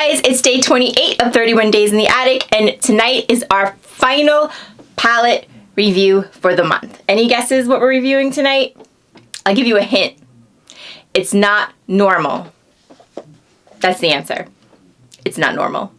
guys, it's day 28 of 31 Days in the Attic, and tonight is our final palette review for the month. Any guesses what we're reviewing tonight? I'll give you a hint. It's not normal. That's the answer. It's not normal.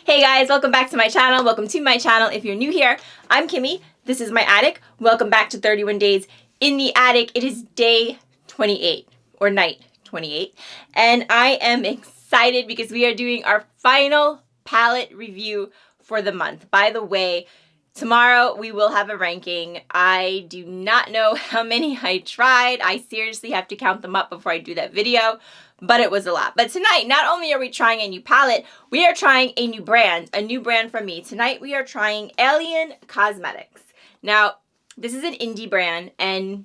Hey guys, welcome back to my channel. Welcome to my channel. If you're new here, I'm Kimmie. This is my attic. Welcome back to 31 Days in the Attic. It is day 28 or night 28, and I am excited because we are doing our final palette review for the month. By the way, tomorrow we will have a ranking. I do not know how many I tried. I seriously have to count them up before I do that video, but it was a lot. But tonight, not only are we trying a new palette, we are trying a new brand from me. Tonight we are trying Alien Cosmetics. Now, this is an indie brand, and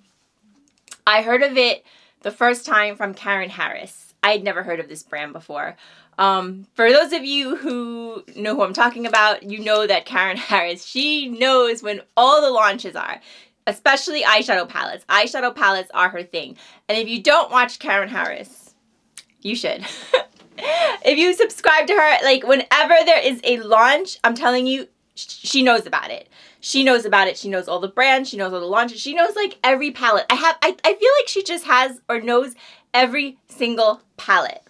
I heard of it the first time from Karen Harris. I had never heard of this brand before. For those of you who know who I'm talking about, you know that Karen Harris, she knows when all the launches are, especially eyeshadow palettes. Eyeshadow palettes are her thing. And if you don't watch Karen Harris, you should. If you subscribe to her, like whenever there is a launch, I'm telling you, she knows about it. She knows about it. She knows all the brands. She knows all the launches. She knows like every palette. I feel like she just has or knows every single palette.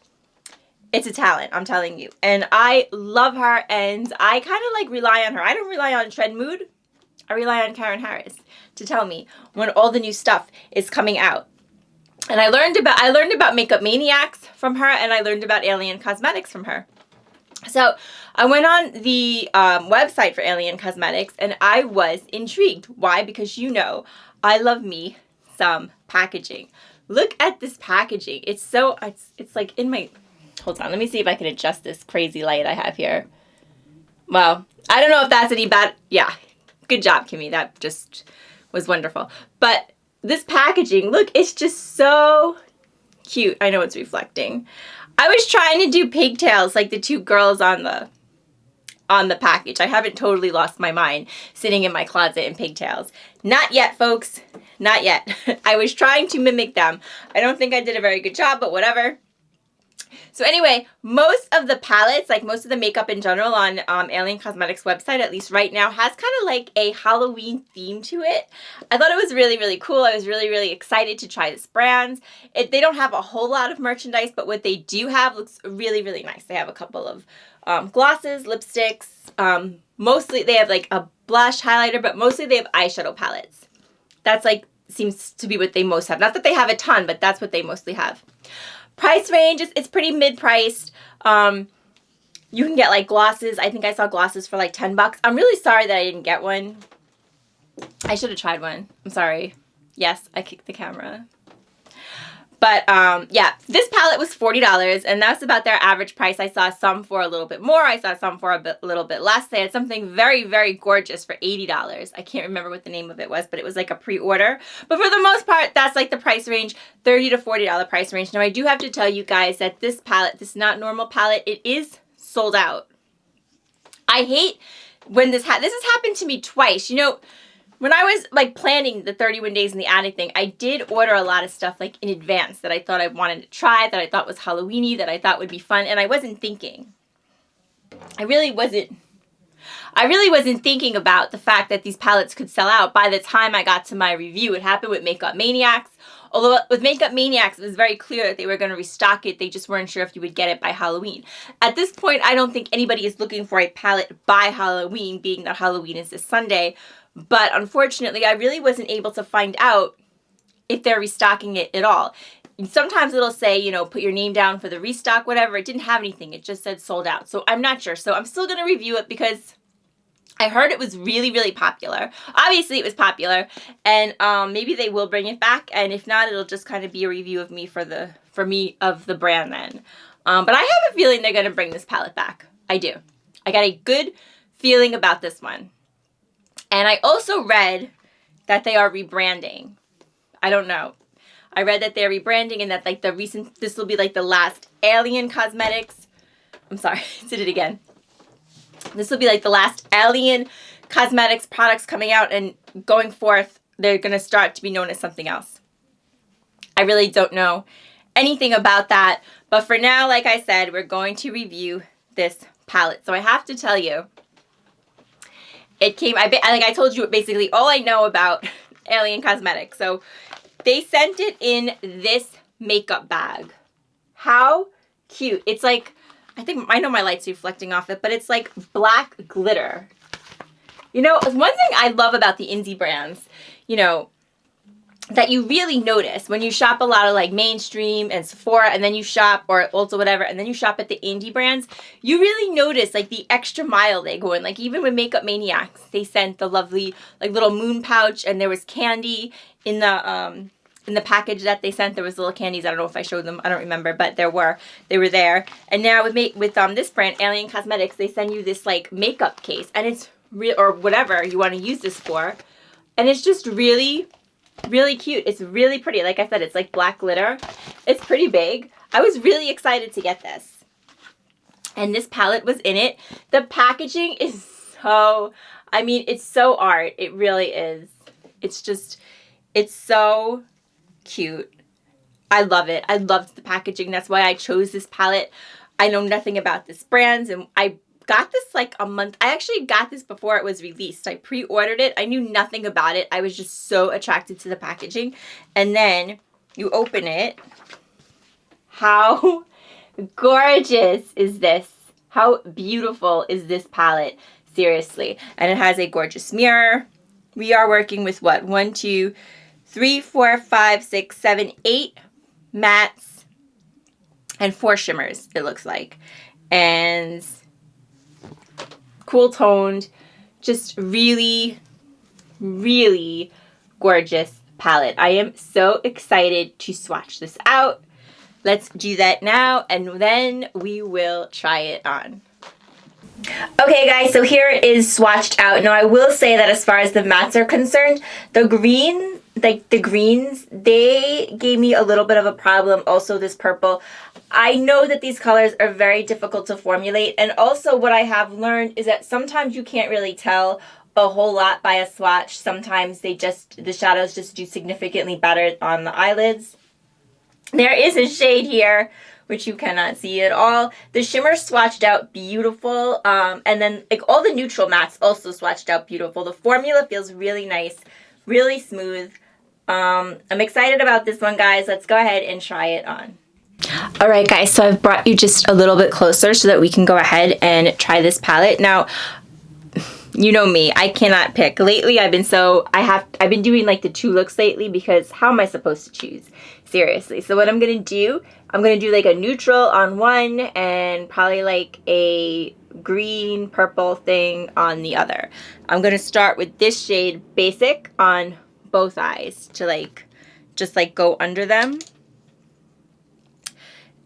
It's a talent, I'm telling you. And I love her, and I kind of like rely on her. I don't rely on Trend Mood. I rely on Karen Harris to tell me when all the new stuff is coming out. And I learned about Makeup Maniacs from her, and I learned about Alien Cosmetics from her. So I went on the website for Alien Cosmetics, and I was intrigued. Why? Because you know, I love me some packaging. Look at this packaging. It's like in my... Hold on, let me see if I can adjust this crazy light I have here. Wow. I don't know if that's any bad... Yeah. Good job, Kimmie. That just was wonderful. But this packaging, look, it's just so cute. I know it's reflecting. I was trying to do pigtails like the two girls on the package. I haven't totally lost my mind sitting in my closet in pigtails. Not yet, folks. Not yet. I was trying to mimic them. I don't think I did a very good job, but whatever. So anyway, most of the palettes, like most of the makeup in general on Alien Cosmetics website, at least right now, has kind of like a Halloween theme to it. I thought it was really, really cool. I was really, really excited to try this brand. They don't have a whole lot of merchandise, but what they do have looks really, really nice. They have a couple of glosses, lipsticks. Mostly they have like a blush highlighter, but mostly they have eyeshadow palettes. That's like, seems to be what they most have. Not that they have a ton, but that's what they mostly have. Price range, it's pretty mid-priced. You can get like glosses. I think I saw glosses for like $10. I'm really sorry that I didn't get one. I should have tried one. I'm sorry. Yes, I kicked the camera. But yeah, this palette was $40, and that's about their average price. I saw some for a little bit more. I saw some for a little bit less. They had something very, very gorgeous for $80. I can't remember what the name of it was, but it was like a pre-order. But for the most part, that's like the price range, $30 to $40 price range. Now, I do have to tell you guys that this palette, this Not Normal palette, it is sold out. I hate when this has happened to me twice. You know, when I was like planning the 31 Days in the Attic thing, I did order a lot of stuff like in advance that I thought I wanted to try, that I thought was Halloween-y, that I thought would be fun, and I wasn't thinking. I really wasn't thinking about the fact that these palettes could sell out by the time I got to my review. It happened with Makeup Maniacs. Although with Makeup Maniacs, it was very clear that they were going to restock it. They just weren't sure if you would get it by Halloween. At this point, I don't think anybody is looking for a palette by Halloween, being that Halloween is this Sunday. But unfortunately, I really wasn't able to find out if they're restocking it at all. Sometimes it'll say, you know, put your name down for the restock, whatever. It didn't have anything. It just said sold out. So I'm not sure. So I'm still going to review it because I heard it was really, really popular. Obviously, it was popular. And maybe they will bring it back. And if not, it'll just kind of be a review of me of the brand then. But I have a feeling they're going to bring this palette back. I do. I got a good feeling about this one. And I also read that they are rebranding. I don't know. I read that they're rebranding and that like this will be like the last Alien Cosmetics. I'm sorry, did it again. This will be like the last Alien cosmetics products coming out, and going forth, they're going to start to be known as something else. I really don't know anything about that. But for now, like I said, we're going to review this palette. So I have to tell you, it came, like I told you, basically all I know about Alien Cosmetics. So they sent it in this makeup bag. How cute. It's like, I know my light's reflecting off it, but it's like black glitter. You know, one thing I love about the indie brands, you know, that you really notice when you shop a lot of like mainstream and Sephora, and then you shop, or Ulta, whatever, and then you shop at the indie brands, you really notice like the extra mile they go in. Like even with Makeup Maniacs, they sent the lovely like little moon pouch, and there was candy in the package that they sent. There was little candies. I don't know if I showed them. I don't remember, but they were there. And now with this brand, Alien Cosmetics, they send you this like makeup case, and it's real, or whatever you want to use this for, and it's just really cute. It's really pretty. Like I said, it's like black glitter. It's pretty big. I was really excited to get this. And this palette was in it. The packaging is so, I mean, it's so art. It really is. It's just, it's so cute. I love it. I loved the packaging. That's why I chose this palette. I know nothing about this brand, and I got this like a month. I actually got this before it was released. I pre-ordered it. I knew nothing about it. I was just so attracted to the packaging. And then you open it. How gorgeous is this? How beautiful is this palette? Seriously. And it has a gorgeous mirror. We are working with what? 1, 2, 3, 4, 5, 6, 7, 8 mattes and 4 shimmers, it looks like. And cool toned, just really gorgeous palette. I am so excited to swatch this out. Let's do that now, and then we will try it on. Okay guys, so here it is swatched out. Now I will say that as far as the mattes are concerned, the greens, they gave me a little bit of a problem. Also this purple. I know that these colors are very difficult to formulate, and also what I have learned is that sometimes you can't really tell a whole lot by a swatch. Sometimes the shadows just do significantly better on the eyelids. There is a shade here which you cannot see at all. The shimmer swatched out beautiful, and then like all the neutral mattes also swatched out beautiful. The formula feels really nice, really smooth. I'm excited about this one, guys. Let's go ahead and try it on. Alright guys, so I've brought you just a little bit closer so that we can go ahead and try this palette. Now, you know me, I cannot pick. Lately I've been doing like the 2 looks lately, because how am I supposed to choose? Seriously. So what I'm going to do, I'm going to do like a neutral on one, and probably like a green purple thing on the other. I'm going to start with this shade Basic on both eyes to like just like go under them.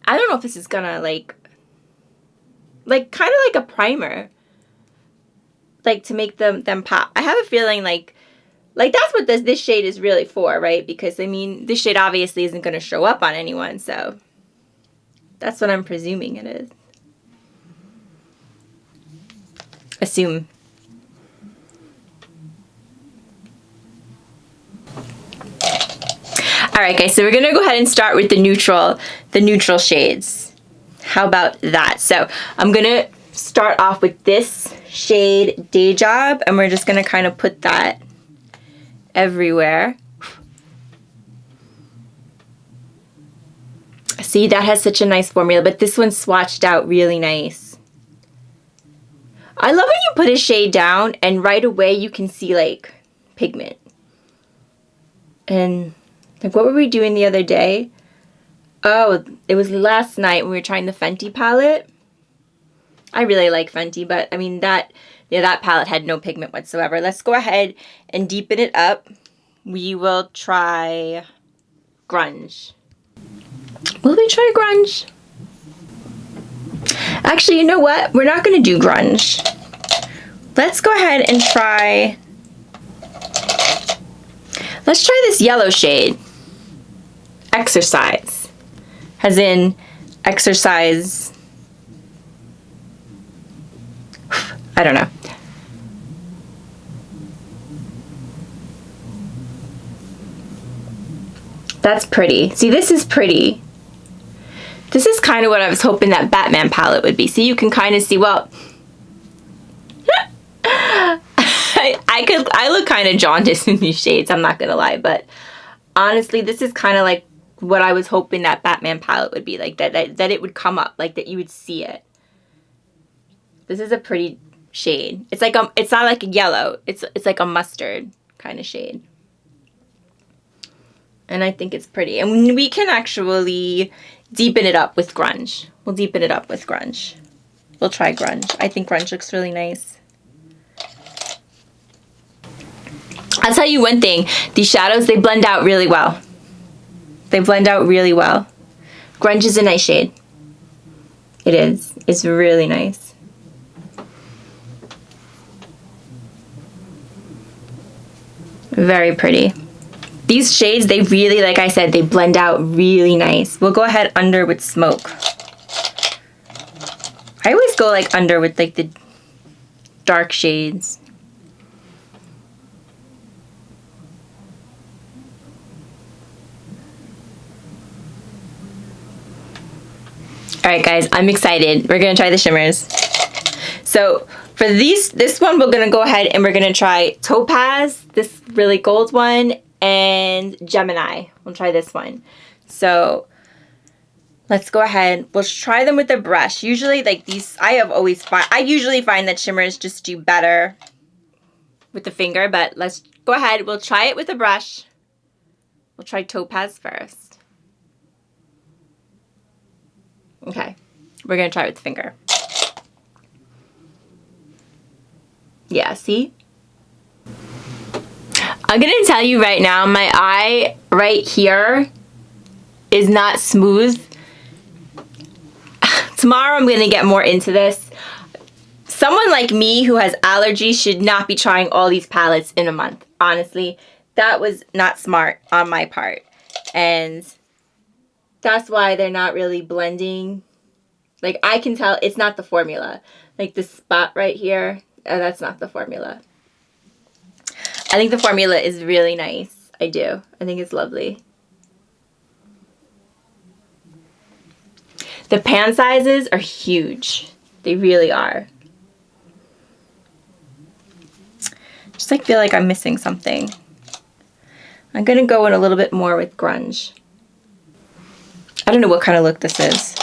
I don't know if this is gonna like kind of like a primer, like to make them pop. I have a feeling like that's what this shade is really for, right? Because I mean, this shade obviously isn't gonna show up on anyone, so that's what I'm presuming it is. Assume. Alright guys, so we're going to go ahead and start with the neutral shades. How about that? So I'm going to start off with this shade Day Job, and we're just going to kind of put that everywhere. See, that has such a nice formula, but this one's swatched out really nice. I love when you put a shade down and right away you can see like pigment. And like, what were we doing the other day? Oh, it was last night when we were trying the Fenty palette. I really like Fenty, but I mean that palette had no pigment whatsoever. Let's go ahead and deepen it up. We will try Grunge. Will we try Grunge? Actually, you know what? We're not going to do Grunge. Let's go ahead and try... Let's try this yellow shade. Exercise. As in, exercise... I don't know. That's pretty. See, this is pretty. This is kind of what I was hoping that Batman palette would be. See, you can kind of see, well, I look kind of jaundiced in these shades, I'm not gonna lie, but honestly, this is kind of like what I was hoping that Batman palette would be, like that it would come up, like that you would see it. This is a pretty shade. It's like it's not like a yellow. It's like a mustard kind of shade. And I think it's pretty. And we can actually deepen it up with grunge. We'll deepen it up with grunge. We'll try grunge. I think grunge looks really nice. I'll tell you one thing. These shadows, they blend out really well. They blend out really well. Grunge is a nice shade. It is. It's really nice. Very pretty. These shades, they really, like I said, they blend out really nice. We'll go ahead under with smoke. I always go like under with like the dark shades. Alright guys, I'm excited. We're going to try the shimmers. So for this one, we're going to go ahead and we're going to try Topaz, this really gold one, and Gemini. We'll try this one. So let's go ahead. We'll try them with a brush. Usually like these, I usually find that shimmers just do better with the finger, but let's go ahead. We'll try it with a brush. We'll try Topaz first. Okay, we're gonna try it with the finger. Yeah, see? I'm gonna tell you right now, my eye right here is not smooth. Tomorrow I'm gonna get more into this. Someone like me who has allergies should not be trying all these palettes in a month. Honestly, that was not smart on my part. And that's why they're not really blending. Like, I can tell it's not the formula. Like, this spot right here, that's not the formula. I think the formula is really nice. I do. I think it's lovely. The pan sizes are huge. They really are. Just like feel like I'm missing something. I'm going to go in a little bit more with grunge. I don't know what kind of look this is.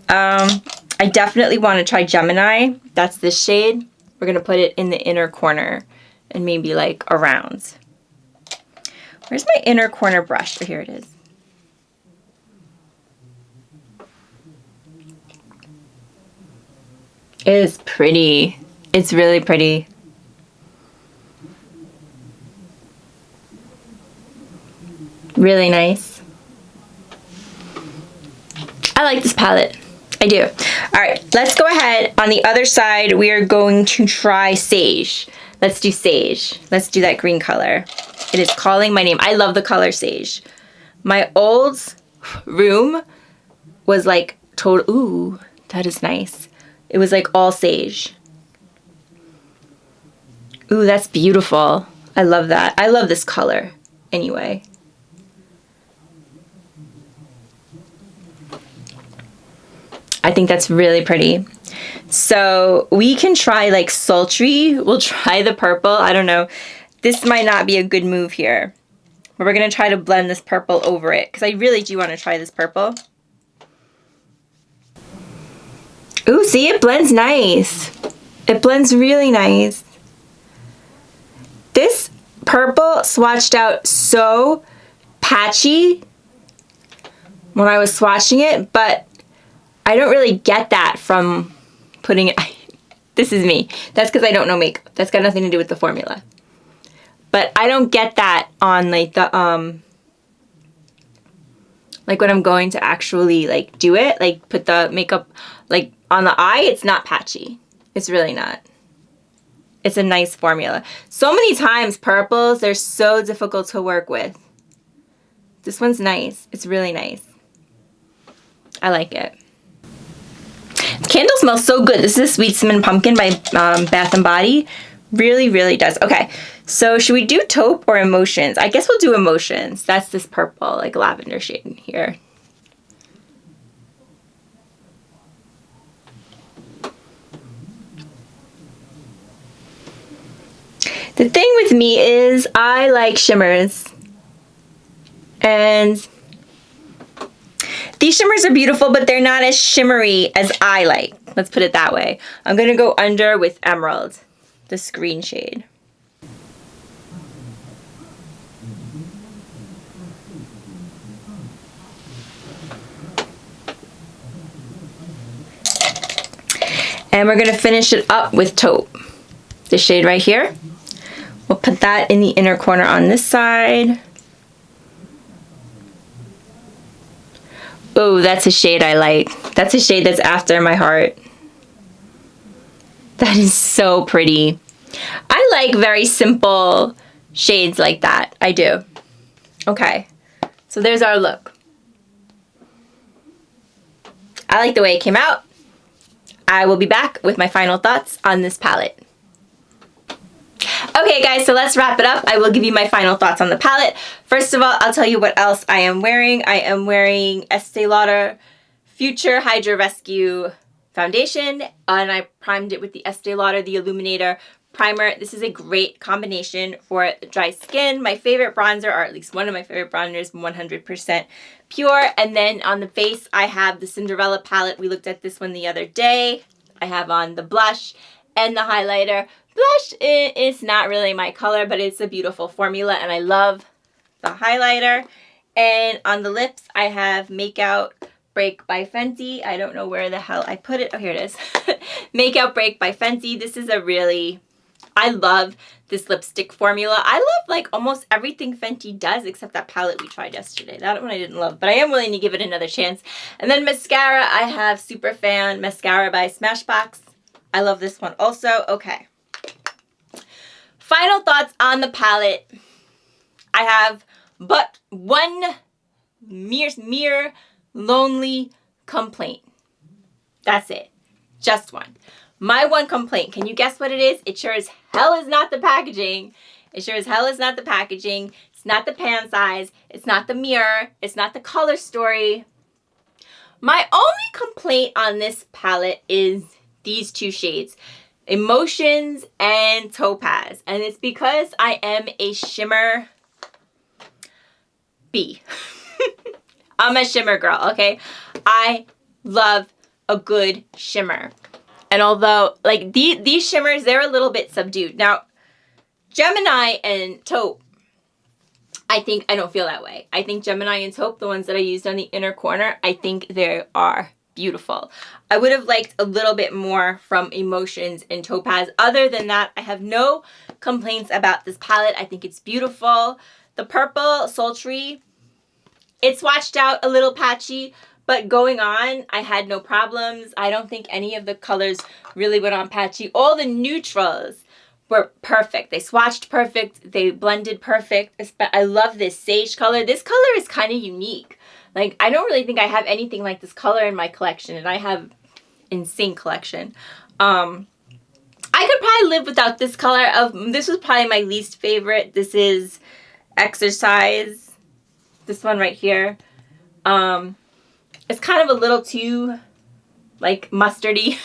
I definitely want to try Gemini. That's this shade. We're going to put it in the inner corner and maybe like around. Where's my inner corner brush? Oh, here it is. It is pretty. It's really pretty. Really nice. I like this palette. I do. Alright, let's go ahead. On the other side, we are going to try Sage. Let's do Sage. Let's do that green color. It is calling my name. I love the color Sage. My old room was like total... Ooh, that is nice. It was like all Sage. Ooh, that's beautiful. I love that. I love this color anyway. I think that's really pretty. So we can try like sultry. We'll try the purple. I don't know. This might not be a good move here. But we're going to try to blend this purple over it. Because I really do want to try this purple. Ooh, see? It blends nice. It blends really nice. This purple swatched out so patchy when I was swatching it. But I don't really get that from putting it... This is me. That's because I don't know makeup. That's got nothing to do with the formula. But I don't get that on like the... like when I'm going to actually like do it. Like put the makeup like on the eye. It's not patchy. It's really not. It's a nice formula. So many times purples, they're so difficult to work with. This one's nice. It's really nice. I like it. The candle smells so good. This is Sweet Cinnamon Pumpkin by Bath & Body. Really, really does. Okay, So should we do taupe or emotions? I guess we'll do emotions. That's this purple, like lavender shade in here. The thing with me is I like shimmers. And these shimmers are beautiful, but they're not as shimmery as I like. Let's put it that way. I'm going to go under with emerald, this green shade. And we're going to finish it up with taupe. This shade right here. We'll put that in the inner corner on this side. Oh, that's a shade I like. That's a shade that's after my heart. That is so pretty. I like very simple shades like that. I do. Okay, so there's our look. I like the way it came out. I will be back with my final thoughts on this palette. Okay guys, so let's wrap it up. I will give you my final thoughts on the palette. First of all, I'll tell you what else I am wearing. I am wearing Estee Lauder Future Hydra Rescue Foundation, and I primed it with the Estee Lauder The Illuminator Primer. This is a great combination for dry skin. My favorite bronzer, or at least one of my favorite bronzers, 100% pure. And then on the face, I have the Cinderella palette. We looked at this one the other day. I have on the blush and the highlighter. Blush is not really my color, but it's a beautiful formula, and I love the highlighter. And on the lips, I have Make Out Break by Fenty. I don't know where the hell I put it. Oh, here it is. Make Out Break by Fenty. This is a really, I love this lipstick formula. I love like almost everything Fenty does except that palette we tried yesterday. That one I didn't love, but I am willing to give it another chance. And then mascara, I have Superfan Mascara by Smashbox. I love this one also. Okay. Final thoughts on the palette. I have but one mere lonely complaint. That's it. Just one. My one complaint. Can you guess what it is? It sure as hell is not the packaging. It sure as hell is not the packaging. It's not the pan size. It's not the mirror. It's not the color story. My only complaint on this palette is these two shades. Emotions and Topaz. And it's because I am a shimmer bee. I'm a shimmer girl, okay? I love a good shimmer. And although, like, these shimmers, they're a little bit subdued. Now, Gemini and taupe, I think I don't feel that way. I think Gemini and taupe, the ones that I used on the inner corner, I think they are beautiful. I would have liked a little bit more from Emotions and Topaz. Other than that, I have no complaints about this palette. I think it's beautiful. The purple Sultry, it's swatched out a little patchy, but going on, I had no problems. I don't think any of the colors really went on patchy. All the neutrals were perfect. They swatched perfect. They blended perfect. I love this sage color. This color is kind of unique. Like, I don't really think I have anything like this color in my collection, and I have insane collection. I could probably live without this color. This was probably my least favorite. This is Exercise. This one right here. It's kind of a little too, like, mustardy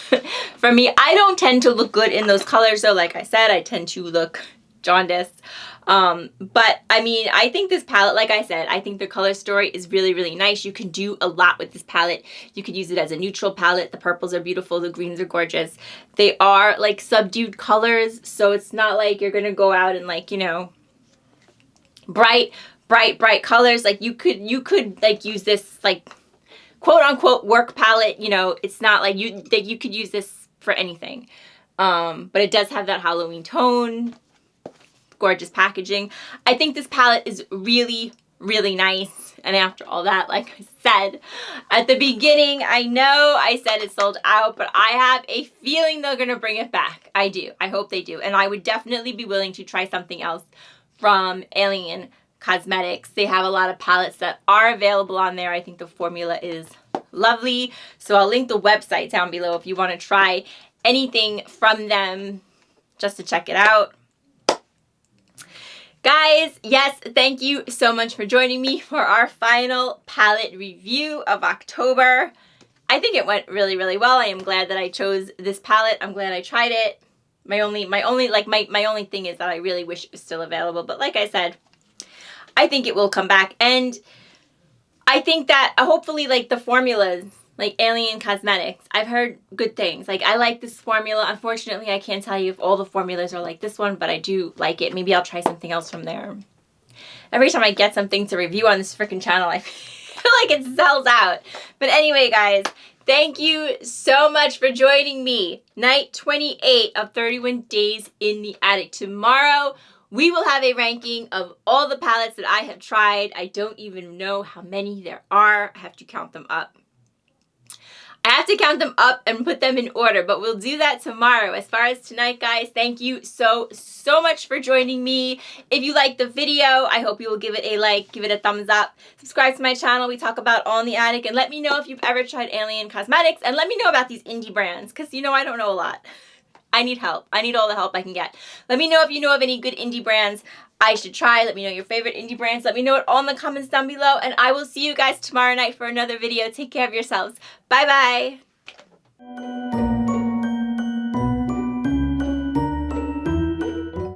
for me. I don't tend to look good in those colors, though. Like I said, I tend to look jaundiced. But I mean, I think this palette, like I said, I think the color story is really, really nice. You can do a lot with this palette. You could use it as a neutral palette. The purples are beautiful. The greens are gorgeous. They are like subdued colors. So it's not like you're going to go out and, like, you know, bright colors. Like you could like use this, like, quote unquote work palette. You know, it's not like you could use this for anything. But it does have that Halloween tone. Gorgeous packaging. I think this palette is really, really nice. And after all that, like I said at the beginning, I know I said it's sold out, but I have a feeling they're going to bring it back. I do. I hope they do. And I would definitely be willing to try something else from Alien Cosmetics. They have a lot of palettes that are available on there. I think the formula is lovely. So I'll link the website down below if you want to try anything from them just to check it out. Guys, yes, thank you so much for joining me for our final palette review of October. I think it went really, really well. I am glad that I chose this palette. I'm glad I tried it. My only thing is that I really wish it was still available. But like I said, I think it will come back. And I think that hopefully like the formulas, like Alien Cosmetics, I've heard good things. Like I like this formula. Unfortunately, I can't tell you if all the formulas are like this one, but I do like it. Maybe I'll try something else from there. Every time I get something to review on this freaking channel, I feel like it sells out. But anyway, guys, thank you so much for joining me. Night 28 of 31 Days in the Attic. Tomorrow, we will have a ranking of all the palettes that I have tried. I don't even know how many there are. I have to count them up. I have to count them up and put them in order, but we'll do that tomorrow. As far as tonight, guys, thank you so much for joining me. If you liked the video, I hope you will give it a like, give it a thumbs up. Subscribe to my channel. We talk about all in the attic, and let me know if you've ever tried Alien Cosmetics, and let me know about these indie brands, because, you know, I don't know a lot. I need help. I need all the help I can get. Let me know if you know of any good indie brands I should try. Let me know your favorite indie brands. Let me know it all in the comments down below. And I will see you guys tomorrow night for another video. Take care of yourselves. Bye-bye.